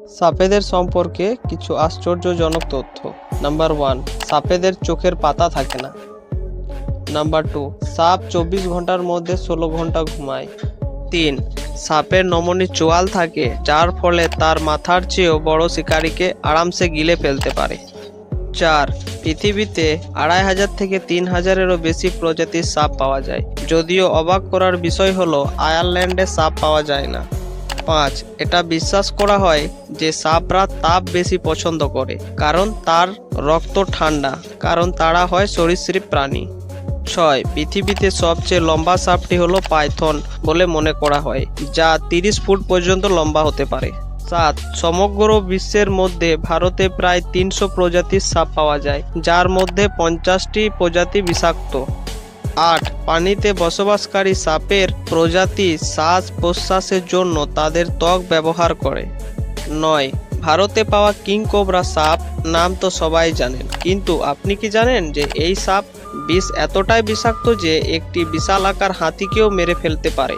সাপেদের সম্পর্কে কিছু আশ্চর্যজনক তথ্য। নাম্বার 1, সাপেদের চোখের পাতা থাকে না। নাম্বার 2, সাপ 24 ঘন্টার মধ্যে 16 ঘন্টা ঘুমায়। 3, সাপের নমনীয় চোয়াল থাকে, যার ফলে তার মাথার চেয়েও বড় শিকারীকে আরামসে গিলে ফেলতে পারে। 4, পৃথিবীতে 2500 থেকে 3000-এরও বেশি প্রজাতির সাপ পাওয়া যায়, যদিও অবাক করার বিষয় হলো আয়ারল্যান্ডে সাপ পাওয়া যায় না। 5, এটা বিশ্বাস করা হয় যে সাপরা তাপ বেশি পছন্দ করে, কারণ তার রক্ত ঠান্ডা, কারণ তারা হয় সরীসৃপ প্রাণী। 6, পৃথিবীতে সবচেয়ে লম্বা সাপটি হলো পাইথন বলে মনে করা হয়, যা 30 ফুট পর্যন্ত লম্বা হতে পারে। 7, সমগ্র বিশ্বের মধ্যে ভারতে প্রায় 300 প্রজাতির সাপ পাওয়া যায়, যার মধ্যে 50টি প্রজাতি বিষাক্ত। 8, পানিতে বসবাসকারী সাপের প্রজাতি শ্বাস প্রশ্বাসের জন্য তাদের ত্বক ব্যবহার করে। 9, ভারতে পাওয়া কিং কোবরা সাপ নাম তো সবাই জানেন, কিন্তু আপনি কি জানেন যে এই সাপ বিষ এতটাই বিষাক্ত যে একটি বিশাল আকার হাতিকেও মেরে ফেলতে পারে।